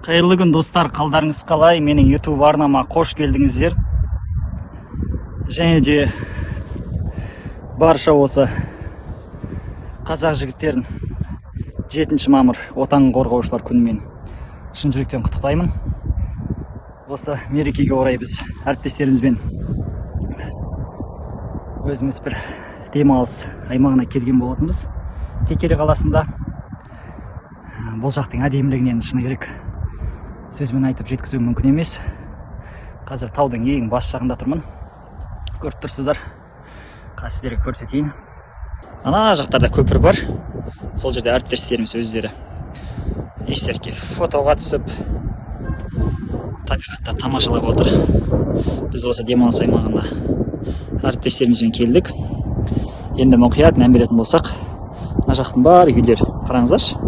Қайырлы күн достар, қалдарыңыз қалай? Менің YouTube арнама қош келдіңіздер. Және де барша осы қазақ жігіттерін 7 мамыр отан қорғаушылар күнімен шын жүректен құттықтаймын. Осы мерекеге орай біз әріптестерімізбен өзіміз бір демалыс аймағына келген болатынбыз. Текелі қаласында. Бұл жақтың әдемілігінен шыны керек сөзбен айтып жеткізу мүмкін емес. Қазір таудың ең бас жағында тұрмын. Көріп тұрсыздар. Қазір сіздерге көрсетейін. Ана жақтарда көпір бар. Сол жерде әріптестеріміз өздері естелікке фотоға түсіп табиғатта тамашалап отыр. Біз осы демалыс аймағында әріптестерімізбен келдік. Енді мұқият мән беретін болсақ, мына жақтың бар үйлер қараңыздаршы.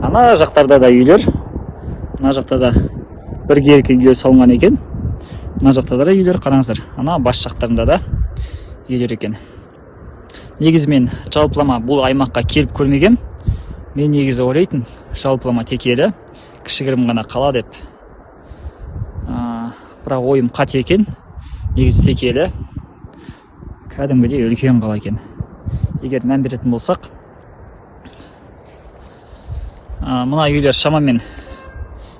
Ана жақтарда да үйлер. Мына жақта да бір-екі үйлер салынған екен. Мына жақта да үйлер қараңыздар. Ана бас жақтарында да үйлер екен. Негізі мен жалпылама бұл аймаққа келіп көрмегем. Мен негізі ойлайтын, жалпылама Текелі кішігірім ғана қала деп. Бірақ ойым қате екен. Негізі Текелі кәдімгідей үлкен қала екен. Егер мән беретін болсақ, мына үйлер шамамен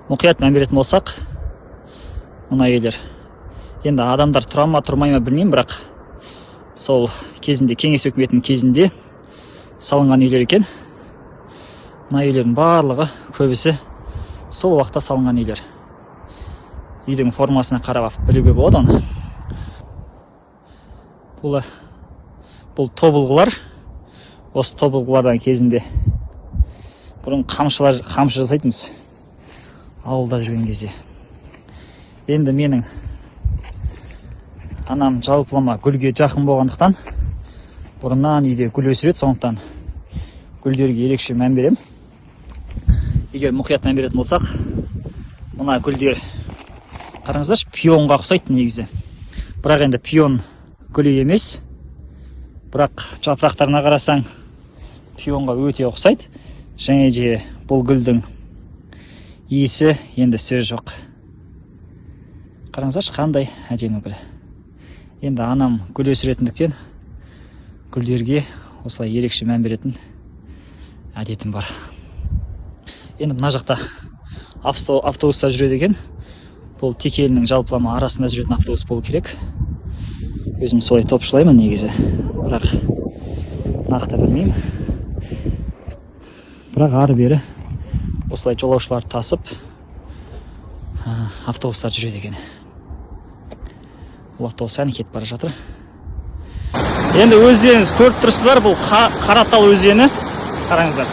мұқият мән беретін болсақ, мына үйлер енді адамдар тұра ма тұрмай ма білмеймін, бірақ сол кезінде кеңес өкіметінің кезінде салынған үйлер екен. Мына үйлердің барлығы көбісі сол уақытта салынған үйлер. Үйдің формасына қарап білуге болады оны. Бұл тобылғылар. Осы тобылғылардан кезінде бұрын қамшы жасайтынбыз ауылда жүрген кезде. Енді менің анам жалпылама гүлге жақын болғандықтан бұрыннан үйде гүл өсіреді, сондықтан гүлдерге ерекше мән берем. Егер мұқият мән беретін болсақ, мына гүлдер қараңыздаршы, пионға ұқсайды негізі. Бірақ енді пион гүлі емес, бірақ жапырақтарына қарасаң пионға өте ұқсайды. Және де бұл гүлдің иісі енді сөз жоқ. Қараңыздаршы, қандай әдемі гүл. Енді анам гүл өсіретіндіктен гүлдерге осылай ерекше мән беретін әдетім бар. Енді мына жақта автобустар жүреді екен. Бұл Текелінің жалпылама арасында жүретін автобус болу керек. Өзім солай топшылаймын негізі. Бірақ нақты білмеймін. Бірақ ары бері осылай жолаушылар тасып автобустар жүреді екен. Бұл автобус әне кетіп бара жатыр. Енді өздеріңіз көріп тұрсыздар, бұл Қаратал өзені. Қараңыздар.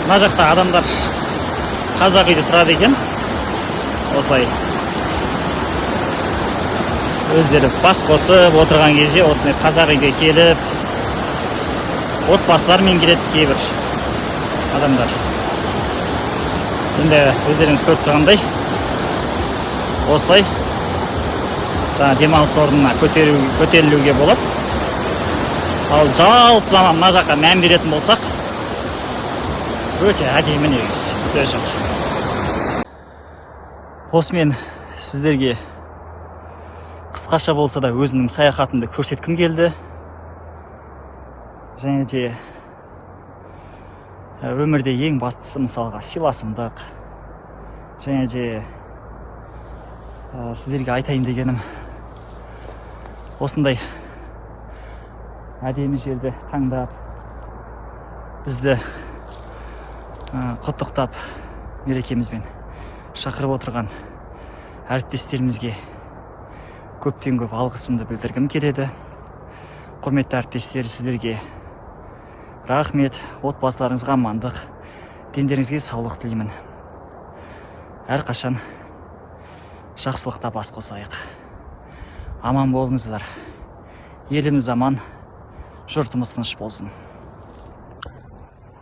Мына жақта адамдар қазақ үйде тұрады екен. Осылай өздері бас қосып отырған кезде осындай қазақ үйге келіп отбасылармен келеді кейбір адамдар. Енді өздеріңіз көріп тұрғандай осылай жаңа демалыс орнына көтерілуге болады. Ал жалпылама мына жаққа мән беретін болсақ, өте әдемі негізі, сөз жоқ. Осымен сіздерге қысқаша болса да өзімнің саяхатымды көрсеткім келді. Және де өмірде ең бастысы мысалға сыйласымдық. Және де сіздерге айтайын дегенім, осындай әдемі жерді таңдап, бізді құттықтап, мерекемізбен шақырып отырған әріптестерімізге көптен көп алғысымды білдіргім келеді. Құрметті әріптестер, сіздерге рахмет, отбасыларыңызға амандық, дендеріңізге саулық тілеймін. Әрқашан жақсылықта бас қосайық. Аман болыңыздар. Еліміз аман, жұртымыз тыныш болсын.